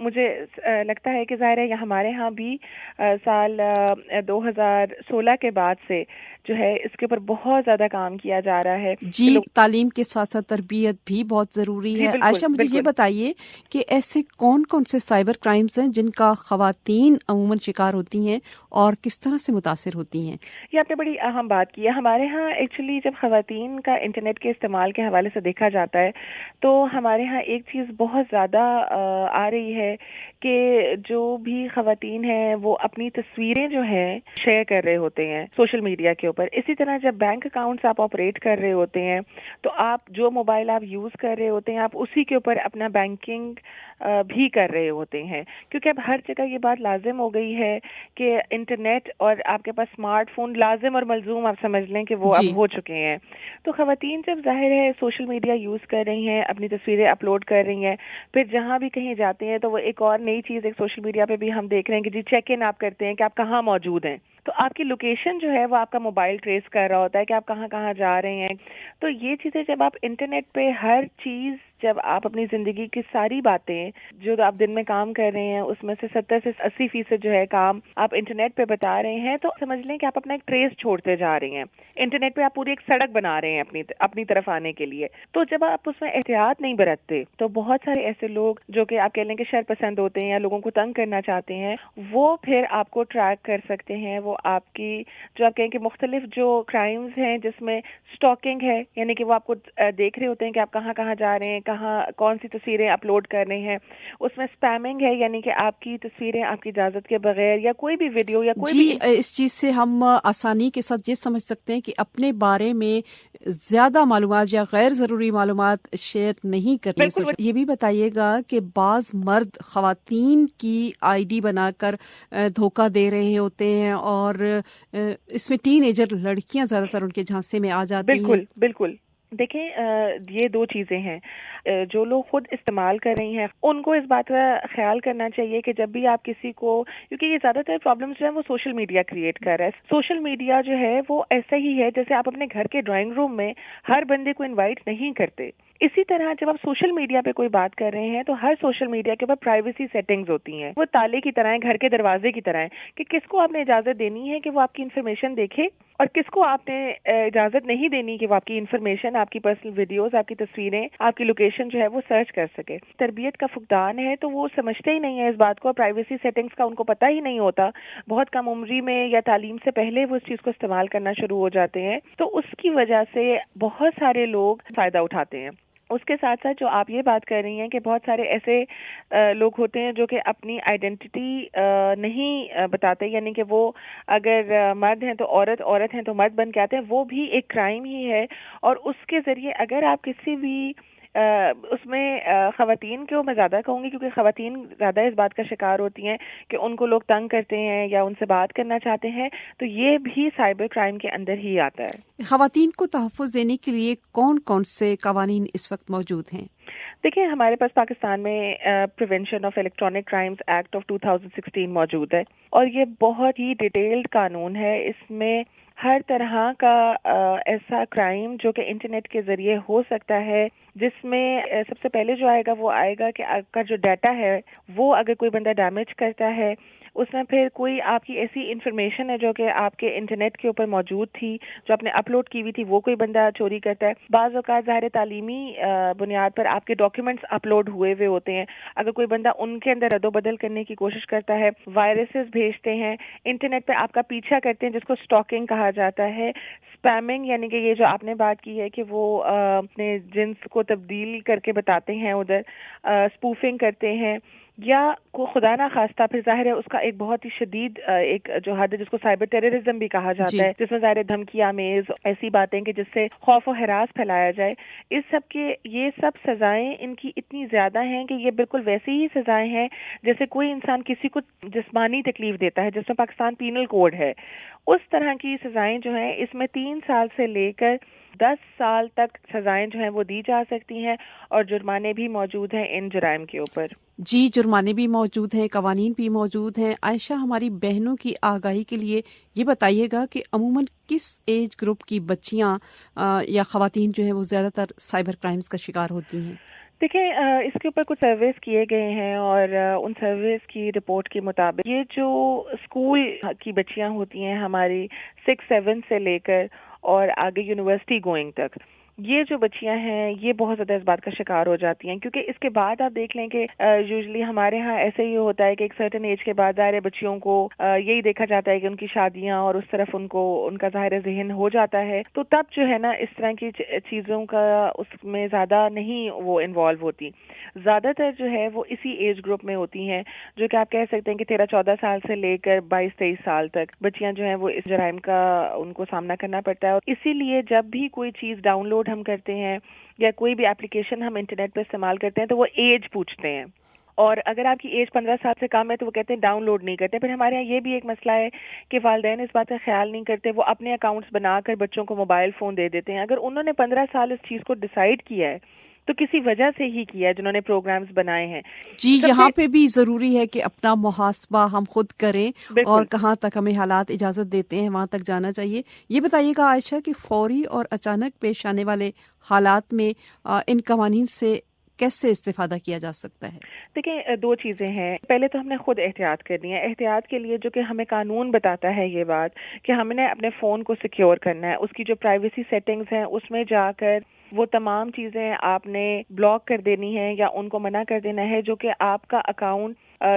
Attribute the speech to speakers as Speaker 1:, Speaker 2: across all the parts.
Speaker 1: مجھے لگتا ہے کہ ظاہر ہے یہ ہمارے ہاں بھی سال 2016 کے بعد سے جو ہے اس کے اوپر بہت زیادہ کام کیا جا رہا ہے.
Speaker 2: جی، تعلیم کے ساتھ ساتھ تربیت بھی بہت ضروری ہے. عائشہ مجھے یہ بتائیے کہ ایسے کون کون سے سائبر کرائمز ہیں جن کا خواتین عموماً شکار ہوتی ہیں اور کس طرح سے متاثر ہوتی ہیں؟
Speaker 1: یہ آپ نے بڑی اہم بات کی ہے. ہمارے ہاں ایکچولی جب خواتین کا انٹرنیٹ کے استعمال کے حوالے سے دیکھا جاتا ہے تو ہمارے ہاں ایک چیز بہت زیادہ آ رہی ہے کہ جو بھی خواتین ہیں وہ اپنی تصویریں جو ہیں شیئر کر رہے ہوتے ہیں سوشل میڈیا کے اوپر. اسی طرح جب بینک اکاؤنٹس آپ آپریٹ کر رہے ہوتے ہیں تو آپ جو موبائل آپ یوز کر رہے ہوتے ہیں آپ اسی کے اوپر اپنا بینکنگ بھی کر رہے ہوتے ہیں, کیونکہ اب ہر جگہ یہ بات لازم ہو گئی ہے کہ انٹرنیٹ اور آپ کے پاس اسمارٹ فون لازم اور ملزوم آپ سمجھ لیں کہ وہ اب ہو چکے ہیں. تو خواتین جب ظاہر ہے سوشل میڈیا یوز کر رہی ہیں, اپنی تصویریں اپلوڈ کر رہی ہیں, پھر جہاں بھی کہیں جاتے ہیں تو وہ ایک اور نئی چیز ایک سوشل میڈیا پہ بھی ہم دیکھ رہے ہیں کہ جی چیک ان آپ کرتے ہیں کہ آپ کہاں موجود ہیں. تو آپ کی لوکیشن جو ہے وہ آپ کا موبائل ٹریس کر رہا ہوتا ہے کہ آپ کہاں کہاں جا رہے ہیں. تو یہ چیزیں جب آپ انٹرنیٹ پہ ہر چیز جب آپ اپنی زندگی کی ساری باتیں جو آپ دن میں کام کر رہے ہیں اس میں سے 70 سے 80% جو ہے کام آپ انٹرنیٹ پہ بتا رہے ہیں تو سمجھ لیں کہ آپ اپنا ایک ٹریس چھوڑتے جا رہے ہیں. انٹرنیٹ پہ آپ پوری ایک سڑک بنا رہے ہیں اپنی طرف آنے کے لیے. تو جب آپ اس میں احتیاط نہیں برتتے تو بہت سارے ایسے لوگ جو کہ آپ کہہ لیں کہ شر پسند ہوتے ہیں یا لوگوں کو تنگ کرنا چاہتے ہیں وہ پھر آپ کو ٹریک کر سکتے ہیں. وہ آپ کی جو آپ کہیں کہ مختلف جو کرائمز ہیں جس میں سٹاکنگ ہے, یعنی کہ وہ آپ کو دیکھ رہے ہوتے ہیں کہ آپ کہاں کہاں جا رہے ہیں, کہاں کون سی تصویریں اپلوڈ کر رہے ہیں. اس میں اسپیمنگ ہے, یعنی کہ آپ کی تصویریں آپ کی اجازت کے بغیر یا کوئی بھی ویڈیو یا کوئی بھی
Speaker 2: اس چیز سے ہم آسانی کے ساتھ یہ سمجھ سکتے ہیں کہ اپنے بارے میں زیادہ معلومات یا غیر ضروری معلومات شیئر نہیں کرنی. یہ بھی بتائیے گا کہ بعض مرد خواتین کی آئی ڈی بنا کر دھوکہ دے رہے ہوتے ہیں اور اس میں ٹین ایجر لڑکیاں زیادہ تر ان کے جھانسے میں آ جاتی ہیں.
Speaker 1: بالکل. دیکھیں یہ دو چیزیں ہیں. جو لوگ خود استعمال کر رہی ہیں ان کو اس بات کا خیال کرنا چاہیے کہ جب بھی آپ کسی کو, کیونکہ یہ زیادہ تر پرابلمز جو ہیں وہ سوشل میڈیا کریٹ کر رہا ہے. سوشل میڈیا جو ہے وہ ایسا ہی ہے جیسے آپ اپنے گھر کے ڈرائنگ روم میں ہر بندے کو انوائٹ نہیں کرتے. اسی طرح جب آپ سوشل میڈیا پہ کوئی بات کر رہے ہیں تو ہر سوشل میڈیا کے اوپر پرائیویسی سیٹنگز ہوتی ہیں. وہ تالے کی طرح ہیں, گھر کے دروازے کی طرح ہیں کہ کس کو آپ نے اجازت دینی ہے کہ وہ آپ کی انفارمیشن دیکھے اور کس کو آپ نے اجازت نہیں دینی کہ وہ آپ کی انفارمیشن, آپ کی پرسنل ویڈیوز, آپ کی تصویریں, آپ کی لوکیشن جو ہے وہ سرچ کر سکے. تربیت کا فقدان ہے تو وہ سمجھتے ہی نہیں ہے اس بات کو. پرائیویسی سیٹنگز کا ان کو پتہ ہی نہیں ہوتا. بہت کم عمری میں یا تعلیم سے پہلے وہ اس چیز کو استعمال کرنا شروع ہو جاتے ہیں. تو اس کی وجہ سے بہت سارے لوگ فائدہ اٹھاتے ہیں. اس کے ساتھ ساتھ جو آپ یہ بات کر رہی ہیں کہ بہت سارے ایسے لوگ ہوتے ہیں جو کہ اپنی آئیڈینٹی نہیں بتاتے, یعنی کہ وہ اگر مرد ہیں تو عورت ہیں تو مرد بن کے آتے ہیں. وہ بھی ایک کرائم ہی ہے. اور اس کے ذریعے اگر آپ کسی بھی اس میں خواتین کو میں زیادہ کہوں گی کیونکہ خواتین زیادہ اس بات کا شکار ہوتی ہیں کہ ان کو لوگ تنگ کرتے ہیں یا ان سے بات کرنا چاہتے ہیں, تو یہ بھی سائبر کرائم کے اندر ہی آتا ہے.
Speaker 2: خواتین کو تحفظ دینے کے لیے کون کون سے قوانین اس وقت موجود ہیں؟
Speaker 1: دیکھیں ہمارے پاس پاکستان میں prevention of electronic crimes act of 2016 موجود ہے اور یہ بہت ہی ڈیٹیلڈ قانون ہے. اس میں ہر طرح کا ایسا کرائم جو کہ انٹرنیٹ کے ذریعے ہو سکتا ہے, جس میں سب سے پہلے جو آئے گا وہ آئے گا کہ آپ کا جو ڈیٹا ہے وہ اگر کوئی بندہ ڈیمیج کرتا ہے, اس میں پھر کوئی آپ کی ایسی انفارمیشن ہے جو کہ آپ کے انٹرنیٹ کے اوپر موجود تھی جو آپ نے اپلوڈ کی ہوئی تھی وہ کوئی بندہ چوری کرتا ہے. بعض اوقات ظاہر تعلیمی بنیاد پر آپ کے ڈاکیومنٹس اپلوڈ ہوئے ہوتے ہیں, اگر کوئی بندہ ان کے اندر رد و بدل کرنے کی کوشش کرتا ہے, وائرسز بھیجتے ہیں, انٹرنیٹ پہ آپ کا پیچھا کرتے ہیں جس کو سٹاکنگ کہا جاتا ہے, اسپیمنگ یعنی کہ یہ جو آپ نے بات کی ہے کہ وہ اپنے جنس کو تبدیل کر کے بتاتے ہیں ادھر, اسپوفنگ کرتے ہیں, یا کو خدا نہ خواستہ پھر ظاہر ہے اس کا ایک بہت ہی شدید ایک جو حد ہے جس کو سائبر ٹیررزم بھی کہا جاتا ہے, جس میں ظاہر دھمکی آمیز ایسی باتیں کہ جس سے خوف و ہراس پھیلایا جائے. اس سب کے یہ سب سزائیں ان کی اتنی زیادہ ہیں کہ یہ بالکل ویسی ہی سزائیں ہیں جیسے کوئی انسان کسی کو جسمانی تکلیف دیتا ہے جس میں پاکستان پینل کوڈ ہے. اس طرح کی سزائیں جو ہیں اس میں 3 سال سے لے کر 10 سال تک سزائیں جو ہیں وہ دی جا سکتی ہیں اور جرمانے بھی موجود ہیں ان جرائم کے اوپر.
Speaker 2: جی, جرمانے بھی موجود ہیں, قوانین بھی موجود ہیں. عائشہ, ہماری بہنوں کی آگاہی کے لیے یہ بتائیے گا کہ عموماً کس ایج گروپ کی بچیاں یا خواتین جو ہیں وہ زیادہ تر سائبر کرائمز کا شکار ہوتی ہیں؟
Speaker 1: دیکھیں اس کے اوپر کچھ سرویز کیے گئے ہیں اور ان سرویز کی رپورٹ کے مطابق یہ جو اسکول کی بچیاں ہوتی ہیں ہماری 6-7 سے لے کر اور آگے یونیورسٹی گوئنگ تک، یہ جو بچیاں ہیں یہ بہت زیادہ اس بات کا شکار ہو جاتی ہیں، کیونکہ اس کے بعد آپ دیکھ لیں کہ یوزلی ہمارے ہاں ایسے ہی ہوتا ہے کہ ایک سرٹن ایج کے بعد ظاہر بچیوں کو یہی دیکھا جاتا ہے کہ ان کی شادیاں اور اس طرف ان کا ظاہر ذہن ہو جاتا ہے، تو تب جو ہے نا اس طرح کی چیزوں کا اس میں زیادہ نہیں وہ انوالو ہوتی، زیادہ تر جو ہے وہ اسی ایج گروپ میں ہوتی ہیں، جو کہ آپ کہہ سکتے ہیں کہ 13-14 سال سے لے کر 22-23 سال تک بچیاں جو ہیں وہ اس جرائم کا ان کو سامنا کرنا پڑتا ہے، اور اسی لیے جب بھی کوئی چیز ڈاؤن لوڈ ہم کرتے ہیں یا کوئی بھی اپلیکیشن ہم انٹرنیٹ پہ استعمال کرتے ہیں تو وہ ایج پوچھتے ہیں، اور اگر آپ کی ایج 15 سال سے کم ہے تو وہ کہتے ہیں ڈاؤن لوڈ نہیں کرتے۔ پھر ہمارے یہاں یہ بھی ایک مسئلہ ہے کہ والدین اس بات کا خیال نہیں کرتے، وہ اپنے اکاؤنٹس بنا کر بچوں کو موبائل فون دے دیتے ہیں۔ اگر انہوں نے 15 سال اس چیز کو ڈیسائیڈ کیا ہے تو کسی وجہ سے ہی کیا ہے، جنہوں نے پروگرامز بنائے ہیں۔
Speaker 2: جی، یہاں پہ بھی ضروری ہے کہ اپنا محاسبہ ہم خود کریں اور کہاں تک ہمیں حالات اجازت دیتے ہیں وہاں تک جانا چاہیے۔ یہ بتائیے گا عائشہ کہ فوری اور اچانک پیش آنے والے حالات میں ان قوانین سے کیسے استفادہ کیا جا سکتا ہے؟
Speaker 1: دیکھیں 2 چیزیں ہیں، پہلے تو ہم نے خود احتیاط کرنی ہے، احتیاط کے لیے جو کہ ہمیں قانون بتاتا ہے یہ بات کہ ہم نے اپنے فون کو سیکیور کرنا ہے، اس کی جو پرائیویسی سیٹنگز ہیں اس میں جا کر وہ تمام چیزیں آپ نے بلاک کر دینی ہے یا ان کو منع کر دینا ہے جو کہ آپ کا اکاؤنٹ،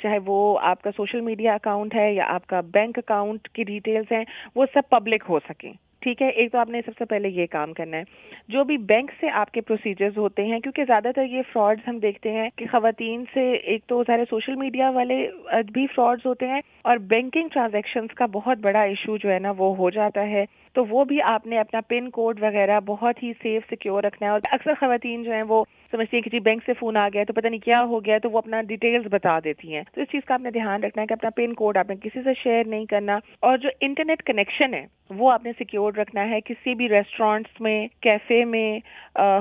Speaker 1: چاہے وہ آپ کا سوشل میڈیا اکاؤنٹ ہے یا آپ کا بینک اکاؤنٹ کی ڈیٹیلز ہیں، وہ سب پبلک ہو سکیں۔ ٹھیک ہے، ایک تو آپ نے سب سے پہلے یہ کام کرنا ہے۔ جو بھی بینک سے آپ کے پروسیجرز ہوتے ہیں، کیونکہ زیادہ تر یہ فراڈز ہم دیکھتے ہیں کہ خواتین سے ایک تو سارے سوشل میڈیا والے بھی فراڈز ہوتے ہیں، اور بینکنگ ٹرانزیکشنز کا بہت بڑا ایشو جو ہے نا وہ ہو جاتا ہے، تو وہ بھی آپ نے اپنا پن کوڈ وغیرہ بہت ہی سیف سیکیور رکھنا ہے۔ اور اکثر خواتین جو ہیں وہ سمجھتی ہیں کہ جی بینک سے فون آ گیا تو پتہ نہیں کیا ہو گیا، تو وہ اپنا ڈیٹیلز بتا دیتی ہیں، تو اس چیز کا آپ نے دھیان رکھنا ہے کہ اپنا پن کوڈ آپ نے کسی سے شیئر نہیں کرنا، اور جو انٹرنیٹ کنیکشن ہے وہ آپ نے سیکیور رکھنا ہے۔ کسی بھی ریسٹورینٹس میں، کیفے میں،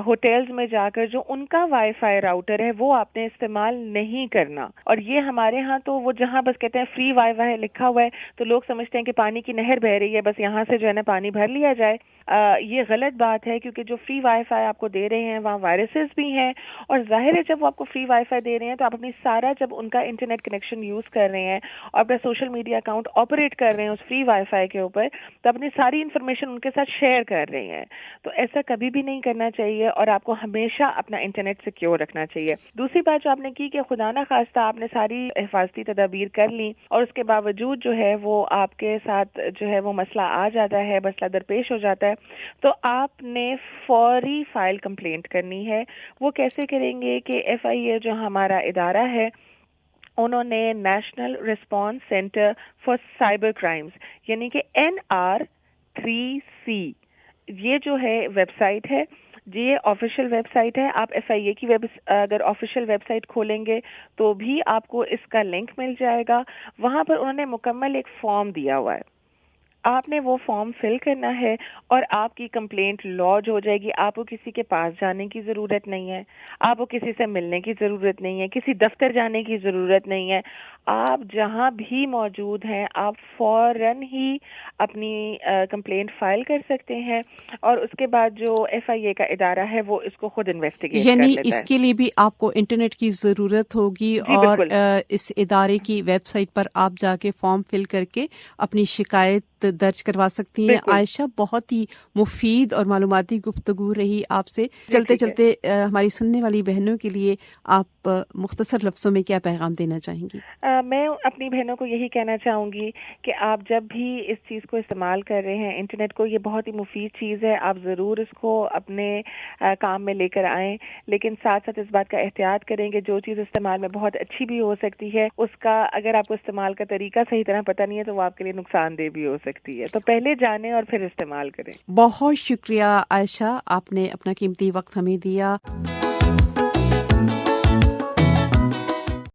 Speaker 1: ہوٹلز میں جا کر جو ان کا وائی فائی راؤٹر ہے وہ آپ نے استعمال نہیں کرنا۔ اور یہ ہمارے ہاں تو وہ جہاں بس کہتے ہیں فری وائی فائی لکھا ہوا ہے تو لوگ سمجھتے ہیں کہ پانی کی نہر بہ رہی ہے، بس یہاں سے جو ہے نا پانی بھر لیا جائے۔ یہ غلط بات ہے، کیونکہ جو فری وائی فائی آپ کو دے رہے ہیں وہاں وائرسز بھی ہیں، اور ظاہر ہے جب وہ آپ کو فری وائی فائی دے رہے ہیں تو آپ اپنی سارا جب ان کا انٹرنیٹ کنیکشن یوز کر رہے ہیں اور اپنا سوشل میڈیا اکاؤنٹ آپریٹ کر رہے ہیں اس فری وائی فائی کے اوپر، تو اپنی ساری انفارمیشن ان کے ساتھ شیئر کر رہے ہیں، تو ایسا کبھی بھی نہیں کرنا چاہیے، اور آپ کو ہمیشہ اپنا انٹرنیٹ سیکیور رکھنا چاہیے۔ دوسری بات جو آپ نے کی کہ خدا نہ خواستہ آپ نے ساری حفاظتی تدابیر کر لی اور اس کے باوجود جو ہے وہ آپ کے ساتھ جو ہے وہ مسئلہ آ جاتا ہے، مسئلہ درپیش ہو جاتا ہے، تو آپ نے فوری فائل کمپلینٹ کرنی ہے۔ وہ کیسے کریں گے کہ ایف آئی اے جو ہمارا ادارہ ہے انہوں نے national response centre for cyber crimes یعنی کہ NR3C یہ جو ہے ویب سائٹ ہے، یہ آفیشیل ویب سائٹ ہے۔ آپ ایف آئی اے کی اگر آفیشیل ویب سائٹ کھولیں گے تو بھی آپ کو اس کا لنک مل جائے گا، وہاں پر انہوں نے مکمل ایک فارم دیا ہوا ہے، آپ نے وہ فارم فل کرنا ہے اور آپ کی کمپلینٹ لodge ہو جائے گی۔ آپ کو کسی کے پاس جانے کی ضرورت نہیں ہے، آپ کو کسی سے ملنے کی ضرورت نہیں ہے، کسی دفتر جانے کی ضرورت نہیں ہے، آپ جہاں بھی موجود ہیں آپ فوراً ہی اپنی کمپلینٹ فائل کر سکتے ہیں، اور اس کے بعد جو ایف آئی اے کا ادارہ ہے وہ اس کو خود انویسٹیگیٹ کر
Speaker 2: یعنی
Speaker 1: لیتا ہے۔
Speaker 2: اس کے لیے بھی آپ کو انٹرنیٹ کی ضرورت ہوگی،
Speaker 1: جی
Speaker 2: اور
Speaker 1: بالکل
Speaker 2: اس ادارے کی ویب سائٹ پر آپ جا کے فارم فل کر کے اپنی شکایت درج کروا سکتی ہیں۔
Speaker 1: بالکل
Speaker 2: عائشہ، بہت ہی مفید اور معلوماتی گفتگو رہی آپ سے۔ چلتے
Speaker 1: ٹھیک ہے۔
Speaker 2: چلتے ہماری سننے والی بہنوں کے لیے آپ مختصر لفظوں میں کیا پیغام دینا چاہیں گی؟
Speaker 1: میں اپنی بہنوں کو یہی کہنا چاہوں گی کہ آپ جب بھی اس چیز کو استعمال کر رہے ہیں انٹرنیٹ کو، یہ بہت ہی مفید چیز ہے، آپ ضرور اس کو اپنے کام میں لے کر آئیں، لیکن ساتھ ساتھ اس بات کا احتیاط کریں کہ جو چیز استعمال میں بہت اچھی بھی ہو سکتی ہے، اس کا اگر آپ کو استعمال کا طریقہ صحیح طرح پتہ نہیں ہے تو وہ آپ کے لیے نقصان دہ بھی ہو سکتی ہے، تو پہلے جانیں اور پھر استعمال کریں۔
Speaker 2: بہت شکریہ عائشہ، آپ نے اپنا قیمتی وقت ہمیں دیا۔